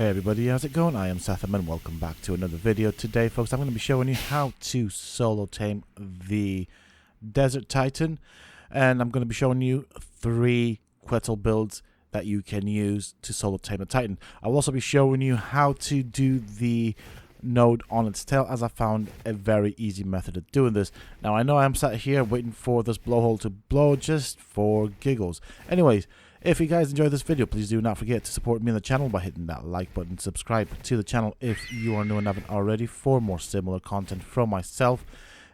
Hey everybody, how's it going? I am Sethum and welcome back to another video. Today folks, I'm going to be showing you how to solo tame the Desert Titan, and I'm going to be showing you 3 Quetzal builds that you can use to solo tame the Titan. I'll also be showing you how to do the node on its tail, as I found a very easy method of doing this. Now I know I'm sat here waiting for this blowhole to blow just for giggles. Anyways, if you guys enjoyed this video, please do not forget to support me on the channel by hitting that like button. Subscribe to the channel if you are new and haven't already for more similar content from myself.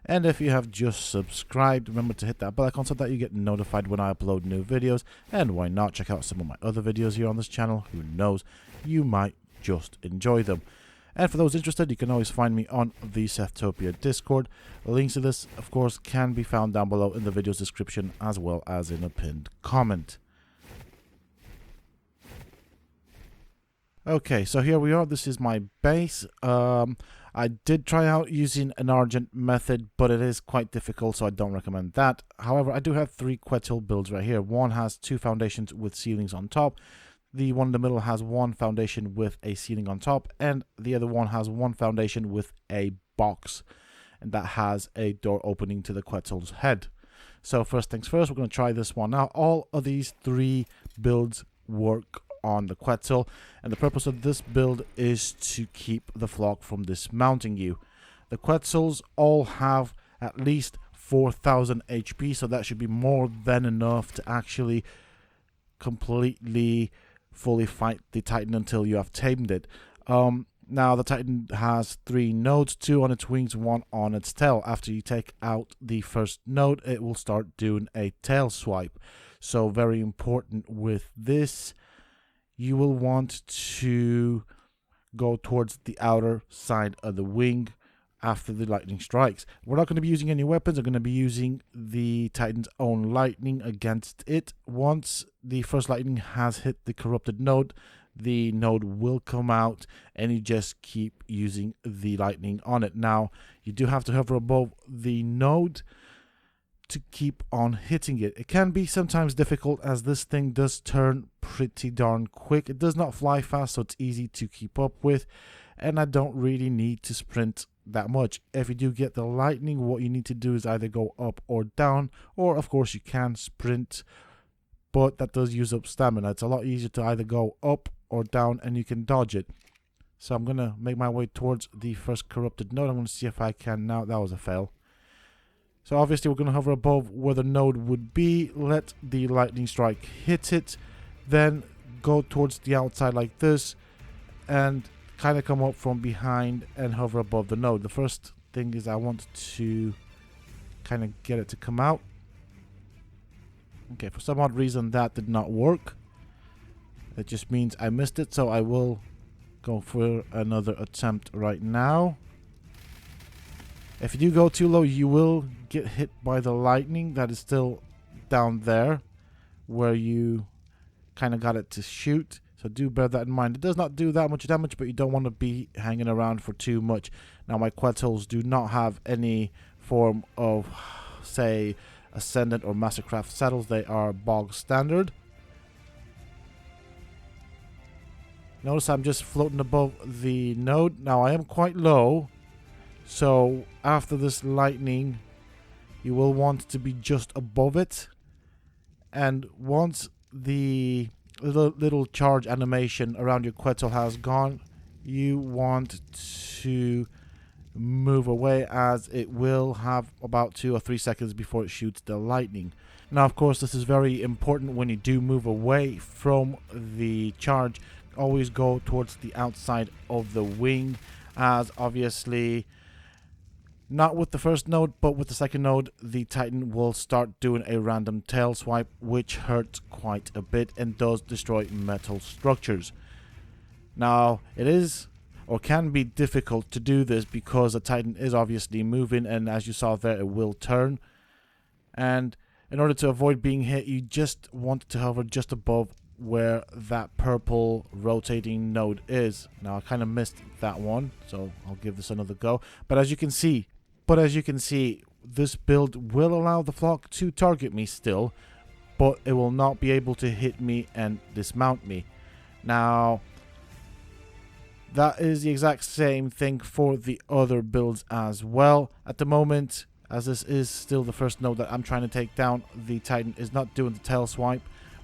And if you have just subscribed, remember to hit that bell icon so that you get notified when I upload new videos. And why not check out some of my other videos here on this channel? Who knows, you might just enjoy them. And for those interested, you can always find me on the Sethtopia Discord. Links to this, of course, can be found down below in the video's description as well as in a pinned comment. Okay, so here we are. This is my base. I did try out using an Argent method, but it is quite difficult, so I don't recommend that. However, I do have 3 Quetzal builds right here. One has 2 foundations with ceilings on top. The one in the middle has 1 foundation with a ceiling on top, and the other one has 1 foundation with a box, and that has a door opening to the Quetzal's head. So first things first, we're going to try this one out. All of these 3 builds work on the Quetzal, and the purpose of this build is to keep the flock from dismounting you. The Quetzals all have at least 4,000 HP, so that should be more than enough to actually completely fully fight the Titan until you have tamed it. Now the Titan has 3 nodes, 2 on its wings, 1 on its tail. After you take out the first node, it will start doing a tail swipe. So very important with this, you will want to go towards the outer side of the wing after the lightning strikes. We're not going to be using any weapons. We're going to be using the Titan's own lightning against it. Once the first lightning has hit the corrupted node, the node will come out, and you just keep using the lightning on it. Now, you do have to hover above the node to keep on hitting it. It can be sometimes difficult, as this thing does turn pretty darn quick. It does not fly fast, so it's easy to keep up with, and I don't really need to sprint that much. If you do get the lightning, what you need to do is either go up or down, or of course you can sprint, but that does use up stamina. It's a lot easier to either go up or down, and you can dodge it. So I'm gonna make my way towards the first corrupted node. I'm gonna see if I can now. That was a fail. So obviously we're going to hover above where the node would be, let the lightning strike hit it, then go towards the outside like this, and kind of come up from behind and hover above the node. The first thing is I want to kind of get it to come out. Okay, for some odd reason that did not work. It just means I missed it, so I will go for another attempt right now. If you do go too low, you will get hit by the lightning that is still down there where you kind of got it to shoot. So do bear that in mind. It does not do that much damage, but you don't want to be hanging around for too much. Now, my Quetzals do not have any form of, say, Ascendant or Mastercraft saddles. They are bog standard. Notice I'm just floating above the node. Now, I am quite low. So after this lightning, you will want to be just above it, and once the little charge animation around your Quetzal has gone, you want to move away, as it will have about 2 or 3 seconds before it shoots the lightning. Now, of course, this is very important when you do move away from the charge. Always go towards the outside of the wing, as obviously, not with the first node, but with the second node, the Titan will start doing a random tail swipe, which hurts quite a bit and does destroy metal structures. Now, it is or can be difficult to do this because the Titan is obviously moving, and as you saw there, it will turn. And in order to avoid being hit, you just want to hover just above where that purple rotating node is. Now, I kind of missed that one, so I'll give this another go. But as you can see, this build will allow the flock to target me still, but it will not be able to hit me and dismount me. Now, That is the exact same thing for the other builds as well. At the moment, as this is still the first node that I'm trying to take down, the Titan is not doing the tail swipe.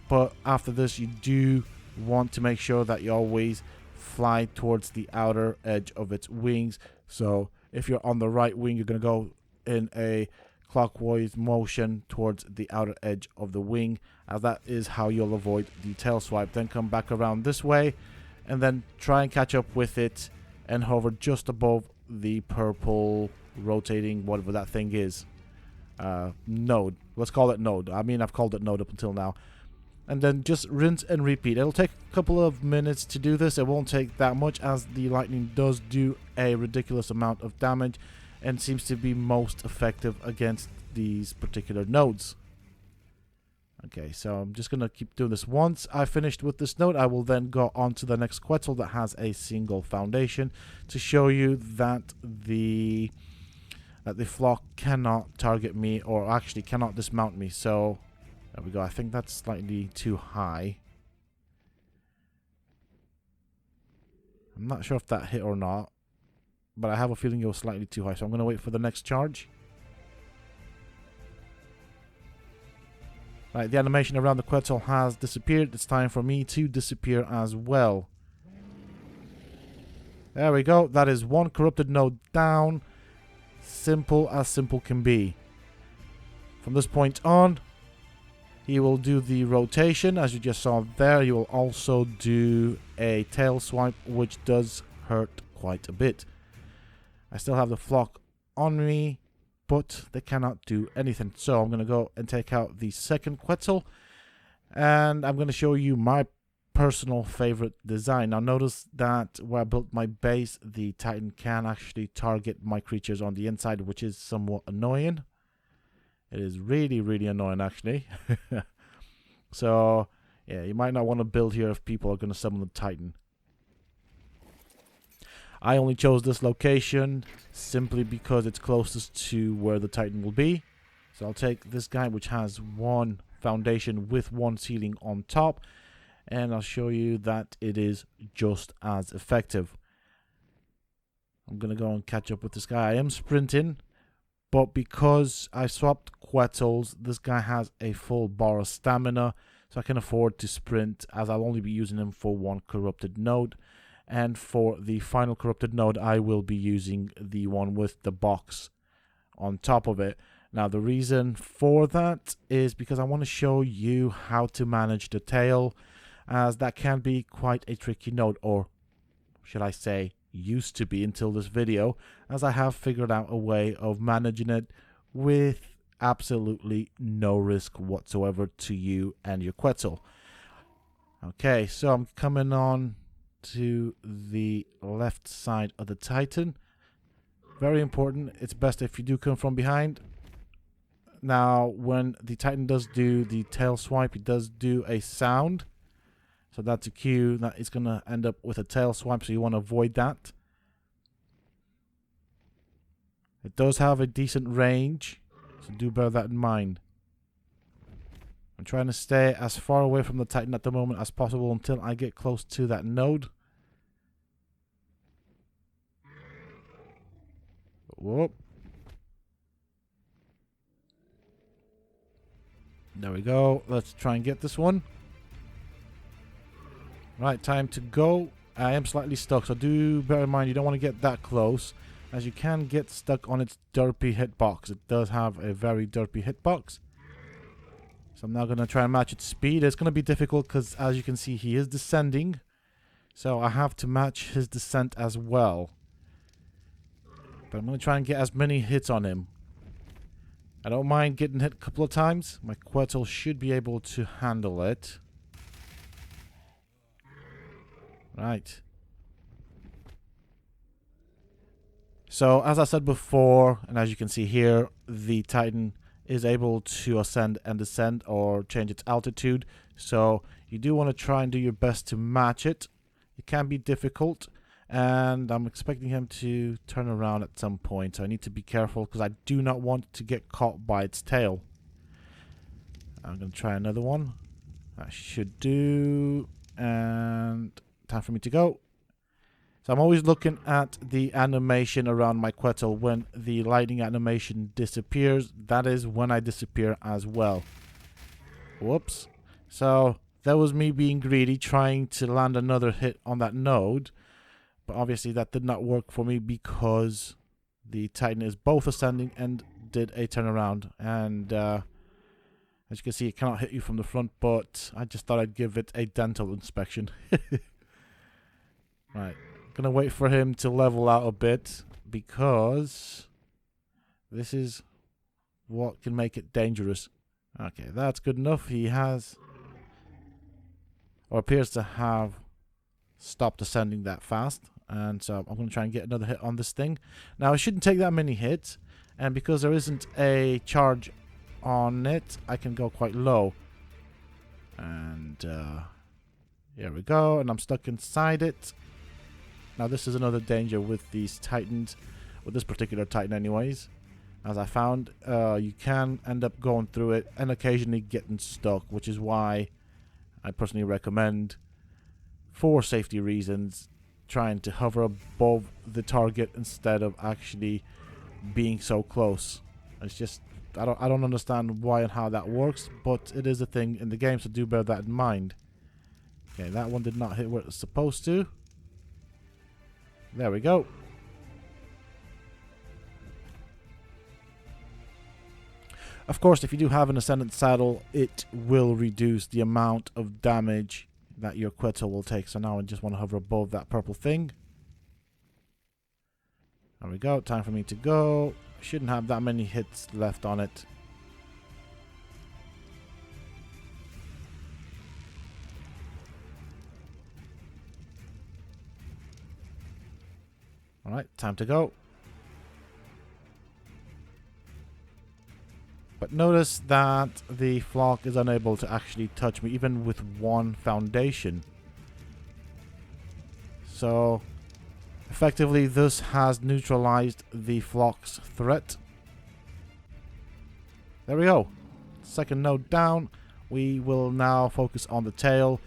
But after this, you do want to make sure that you always fly towards the outer edge of its wings. So if you're on the right wing, you're going to go in a clockwise motion towards the outer edge of the wing, as that is how you'll avoid the tail swipe. Then come back around this way and then try and catch up with it and hover just above the purple rotating whatever that thing is. Node. Let's call it node. I mean, I've called it node up until now. And then just rinse and repeat. It'll take a couple of minutes to do this. It won't take that much, as the lightning does do a ridiculous amount of damage and seems to be most effective against these particular nodes. Okay, so I'm just going to keep doing this. Once I finished with this node, I will then go on to the next Quetzal that has a single foundation to show you that the flock cannot target me, or actually cannot dismount me. So there we go. I think that's slightly too high. I'm not sure if that hit or not, but I have a feeling it was slightly too high. So I'm going to wait for the next charge. Right, the animation around the Quetzal has disappeared. It's time for me to disappear as well. There we go. That is one corrupted node down. Simple as simple can be. From this point on, he will do the rotation, as you just saw there. He will also do a tail swipe, which does hurt quite a bit. I still have the flock on me, but they cannot do anything. So I'm going to go and take out the second Quetzal, and I'm going to show you my personal favorite design. Now notice that where I built my base, the Titan can actually target my creatures on the inside, which is somewhat annoying. It is really, really annoying, actually. So, yeah, you might not want to build here if people are going to summon the Titan. I only chose this location simply because it's closest to where the Titan will be. So I'll take this guy, which has one foundation with one ceiling on top, and I'll show you that it is just as effective. I'm going to go and catch up with this guy. I am sprinting, but because I swapped Quetzals, this guy has a full bar of stamina, so I can afford to sprint, as I'll only be using him for one corrupted node. And for the final corrupted node, I will be using the one with the box on top of it. Now, the reason for that is because I want to show you how to manage the tail, as that can be quite a tricky node, or should I say, used to be until this video, as I have figured out a way of managing it with absolutely no risk whatsoever to you and your Quetzal. Okay, so I'm coming on to the left side of the Titan. Very important. It's best if you do come from behind. Now, when the Titan does do the tail swipe, it does do a sound. So that's a cue that it's going to end up with a tail swipe, so you want to avoid that. It does have a decent range, so do bear that in mind. I'm trying to stay as far away from the Titan at the moment as possible until I get close to that node. Whoop. There we go. Let's try and get this one. Right, time to go. I am slightly stuck, so do bear in mind you don't want to get that close, as you can get stuck on its derpy hitbox. It does have a very derpy hitbox. So I'm now going to try and match its speed. It's going to be difficult because, as you can see, he is descending. So I have to match his descent as well. But I'm going to try and get as many hits on him. I don't mind getting hit a couple of times. My Quetzal should be able to handle it. Right. So, as I said before, and as you can see here, the Titan is able to ascend and descend or change its altitude. So, you do want to try and do your best to match it. It can be difficult, and I'm expecting him to turn around at some point. So, I need to be careful because I do not want to get caught by its tail. I'm going to try another one. That should do. And time for me to go. So I'm always looking at the animation around my Quetzal. When the lightning animation disappears, that is when I disappear as well. Whoops. So that was me being greedy, trying to land another hit on that node. But obviously that did not work for me because the Titan is both ascending and did a turnaround. And as you can see, it cannot hit you from the front, but I just thought I'd give it a dental inspection. Right. Gonna wait for him to level out a bit because this is what can make it dangerous. Okay, that's good enough. He has, or appears to have, stopped ascending that fast. And so I'm going to try and get another hit on this thing. Now, it shouldn't take that many hits. And because there isn't a charge on it, I can go quite low. And here we go. And I'm stuck inside it. Now, this is another danger with these Titans. With this particular Titan anyways. As I found, you can end up going through it and occasionally getting stuck. Which is why I personally recommend, for safety reasons, trying to hover above the target instead of actually being so close. It's just, I don't understand why and how that works, but it is a thing in the game, so do bear that in mind. Okay, that one did not hit where it's supposed to. There we go. Of course, if you do have an Ascendant Saddle, it will reduce the amount of damage that your Quetzal will take. So now I just want to hover above that purple thing. There we go. Time for me to go. Shouldn't have that many hits left on it. Alright, time to go. But notice that the flock is unable to actually touch me, even with one foundation. So, effectively, this has neutralized the flock's threat. There we go. Second node down. We will now focus on the tail.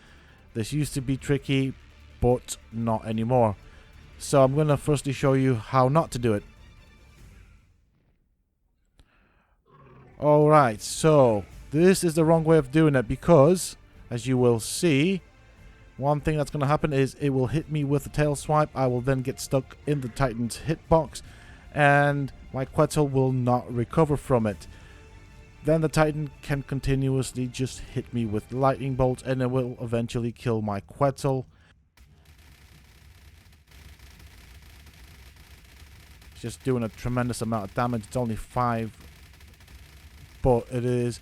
This used to be tricky, but not anymore. So I'm going to firstly show you how not to do it. Alright, so this is the wrong way of doing it because, as you will see, one thing that's going to happen is it will hit me with a tail swipe. I will then get stuck in the Titan's hitbox and my Quetzal will not recover from it. Then the Titan can continuously just hit me with lightning bolts and it will eventually kill my Quetzal. It's just doing a tremendous amount of damage. It's only 5, but it is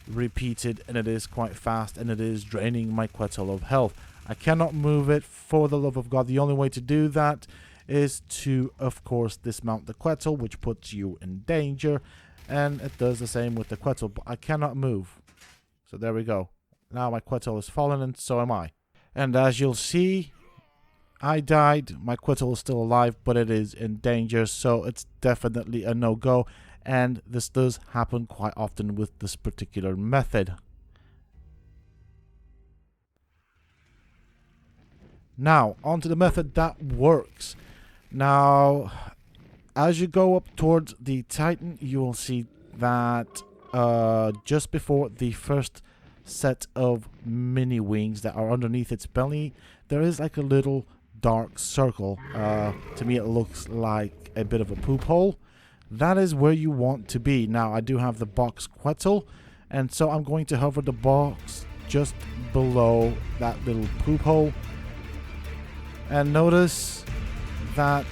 repeated and it is quite fast and it is draining my Quetzal of health. I cannot move it for the love of God. The only way to do that is to, of course, dismount the Quetzal, which puts you in danger, and it does the same with the Quetzal, but I cannot move. So there we go. Now my Quetzal is fallen and so am I. And as you'll see, I died. My Quetzal is still alive, but it is in danger, so it's definitely a no-go. And this does happen quite often with this particular method. Now, onto the method that works. Now, as you go up towards the Titan, you will see that just before the first set of mini wings that are underneath its belly, there is like a little dark circle. To me, it looks like a bit of a poop hole. That is where you want to be. Now, I do have the box Quetzal, and so I'm going to hover the box just below that little poop hole. And notice that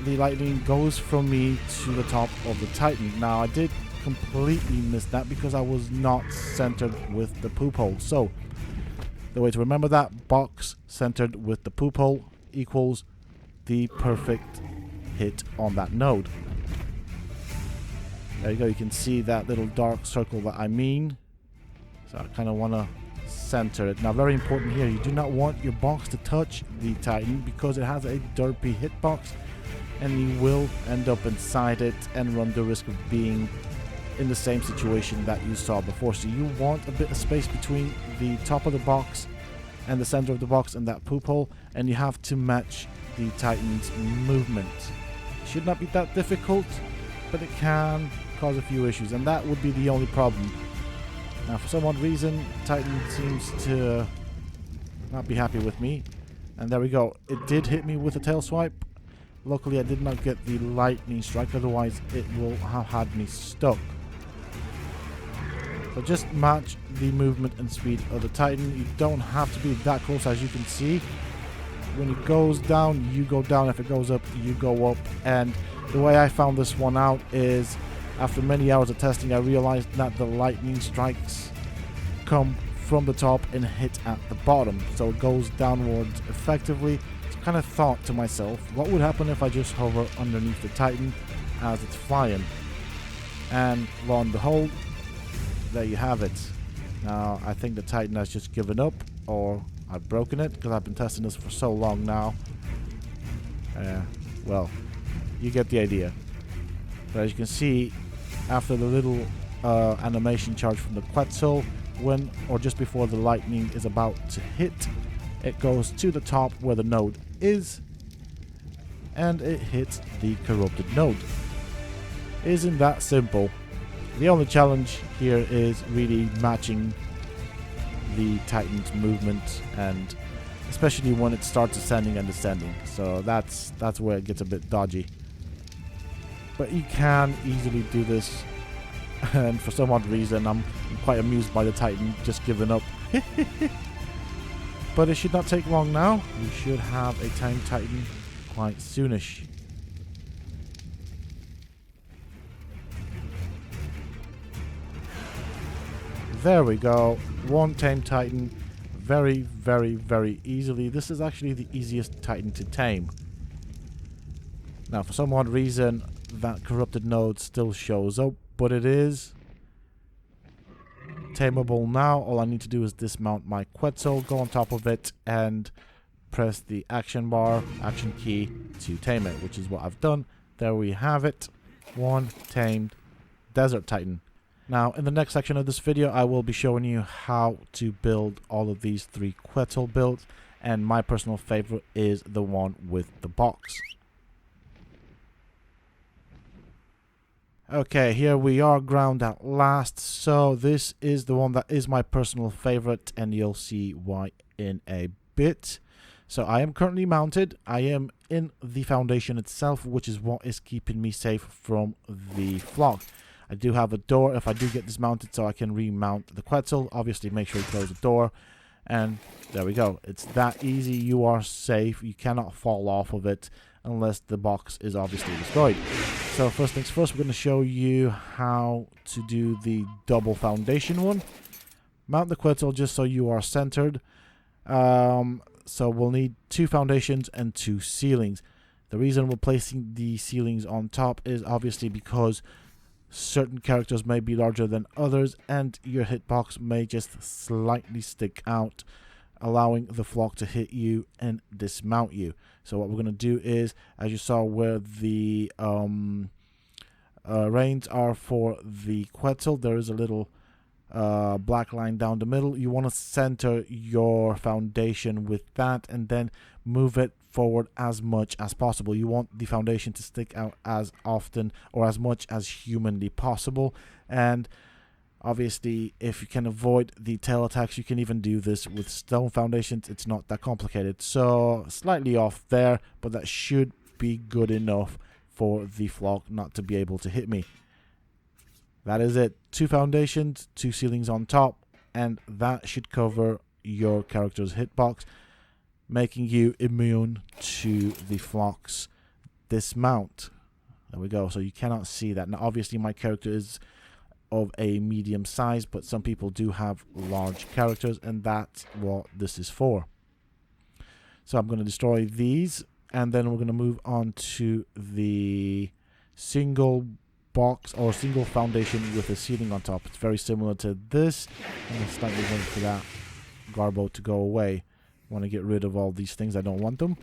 the lightning goes from me to the top of the Titan. Now, I did completely miss that because I was not centered with the poop hole. So, the way to remember that, box centered with the poop hole equals the perfect hit on that node. There you go, you can see that little dark circle that I mean. So I kind of want to center it. Now, very important here, you do not want your box to touch the Titan because it has a derpy hitbox and you will end up inside it and run the risk of being in the same situation that you saw before. So you want a bit of space between the top of the box and the center of the box and that poop hole, and you have to match the Titan's movement. Should not be that difficult, but it can cause a few issues, and that would be the only problem. Now, for some odd reason, Titan seems to not be happy with me, and there we go. It did hit me with a tail swipe. Luckily, I did not get the lightning strike, otherwise it will have had me stuck. So just match the movement and speed of the Titan. You don't have to be that close, as you can see. When it goes down, you go down. If it goes up, you go up. And the way I found this one out is, after many hours of testing, I realized that the lightning strikes come from the top and hit at the bottom. So it goes downwards effectively. So I kind of thought to myself, what would happen if I just hover underneath the Titan as it's flying? And lo and behold, there you have it. Now, I think the Titan has just given up, or I've broken it, because I've been testing this for so long now. Well, you get the idea. But as you can see, after the little animation charge from the Quetzal, when or just before the lightning is about to hit, it goes to the top where the node is, and it hits the corrupted node. Isn't that simple? The only challenge here is really matching the Titan's movement, and especially when it starts ascending and descending. So that's where it gets a bit dodgy. But you can easily do this, and for some odd reason I'm quite amused by the Titan just giving up. But it should not take long now. We should have a Tame Titan quite soonish. There we go. One Tame Titan. Very, very, very easily. This is actually the easiest Titan to tame. Now, for some odd reason, that corrupted node still shows up, but it is tameable now. All I need to do is dismount my Quetzal, go on top of it, and press the action key to tame it, which is what I've done. There we have it. One tamed Desert Titan. Now, in the next section of this video, I will be showing you how to build all of these 3 Quetzal builds, and my personal favorite is the one with the box. Okay, here we are, ground at last. So this is the one that is my personal favorite, and you'll see why in a bit. So I am currently mounted. I am in the foundation itself, which is what is keeping me safe from the flock. I do have a door if I do get dismounted, so I can remount the Quetzal. Obviously, make sure you close the door. And there we go. It's that easy. You are safe. You cannot fall off of it unless the box is obviously destroyed. So first things first, we're going to show you how to do the double foundation one. Mount the Quetzal just so you are centered. So we'll need 2 foundations and 2 ceilings. The reason we're placing the ceilings on top is obviously because certain characters may be larger than others, and your hitbox may just slightly stick out, allowing the flock to hit you and dismount you. So what we're going to do is, as you saw where the reins are for the Quetzal, there is a little black line down the middle. You want to center your foundation with that, and then move it forward as much as possible. You want the foundation to stick out as often or as much as humanly possible. And obviously, if you can avoid the tail attacks, you can even do this with stone foundations. It's not that complicated. So slightly off there, but that should be good enough for the flock not to be able to hit me. That is it. 2 foundations, 2 ceilings on top, and that should cover your character's hitbox, making you immune to the flock's dismount. There we go. So you cannot see that. Now, obviously, my character is of a medium size, but some people do have large characters, and that's what this is for. So I'm going to destroy these, and then we're going to move on to the single box or single foundation with a ceiling on top. It's very similar to this. I'm going to slightly wait for that garbo to go away. I want to get rid of all these things. I don't want them.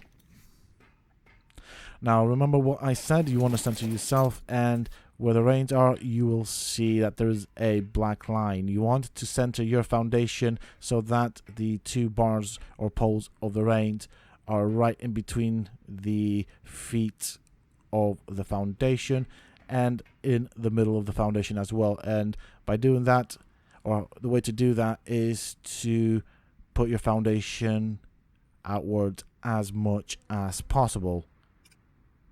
Now remember what I said. You want to center yourself, and where the reins are, you will see that there is a black line. You want to center your foundation so that the two bars or poles of the reins are right in between the feet of the foundation and in the middle of the foundation as well. And by doing that, or the way to do that, is to put your foundation outwards as much as possible.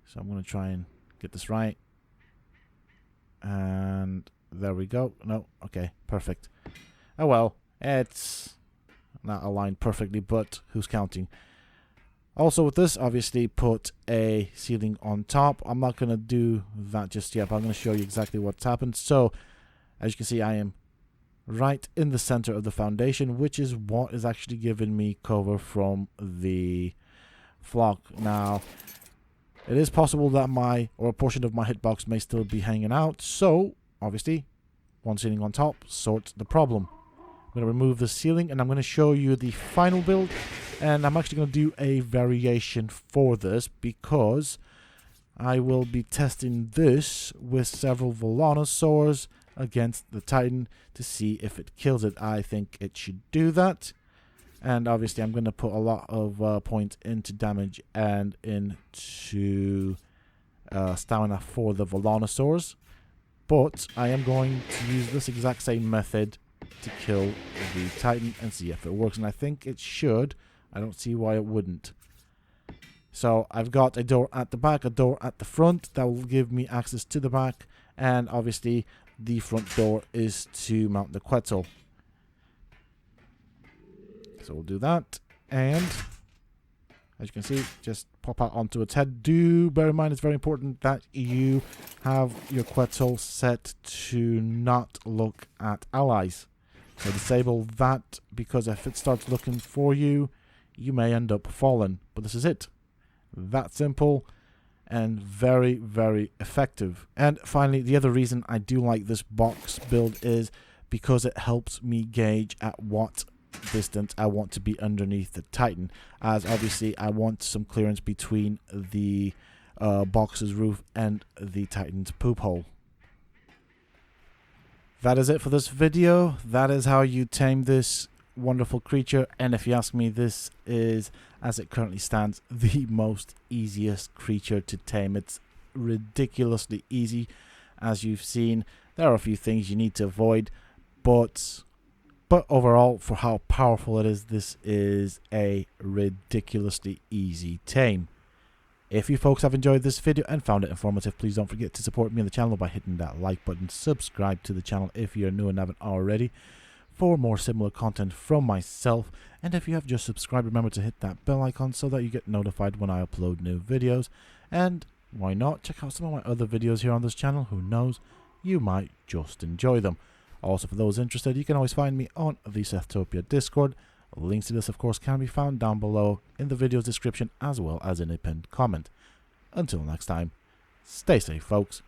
So I'm going to try and get this right. And there we go. No, okay, perfect. Oh well, it's not aligned perfectly, but who's counting? Also with this, obviously put a ceiling on top. I'm not going to do that just yet, but I'm going to show you exactly what's happened. So, as you can see, I am right in the center of the foundation, which is what is actually giving me cover from the flock. Now, it is possible that a portion of my hitbox may still be hanging out, so obviously one ceiling on top sorts the problem. I'm going to remove the ceiling and I'm going to show you the final build, and I'm actually going to do a variation for this because I will be testing this with several Volanosaurs against the Titan to see if it kills it. I think it should do that. And obviously I'm going to put a lot of points into damage and into stamina for the Volanosaurs. But I am going to use this exact same method to kill the Titan and see if it works. And I think it should. I don't see why it wouldn't. So I've got a door at the back, a door at the front. That will give me access to the back. And obviously the front door is to mount the Quetzal. So we'll do that, and as you can see, just pop out onto its head. Do bear in mind, it's very important that you have your Quetzal set to not look at allies. So disable that, because if it starts looking for you, you may end up falling. But this is it. That simple and very, very effective. And finally, the other reason I do like this box build is because it helps me gauge at what distance I want to be underneath the Titan, as obviously I want some clearance between the box's roof and the Titan's poop hole. That is it for this video. That is how you tame this wonderful creature, and if you ask me, this is, as it currently stands, the most easiest creature to tame. It's ridiculously easy. As you've seen, there are a few things you need to avoid, but overall, for how powerful it is, this is a ridiculously easy tame. If you folks have enjoyed this video and found it informative, please don't forget to support me on the channel by hitting that like button. Subscribe to the channel if you're new and haven't already for more similar content from myself. And if you have just subscribed, remember to hit that bell icon so that you get notified when I upload new videos. And why not check out some of my other videos here on this channel? Who knows, you might just enjoy them. Also, for those interested, you can always find me on the Sethtopia Discord. Links to this, of course, can be found down below in the video's description as well as in a pinned comment. Until next time, stay safe, folks.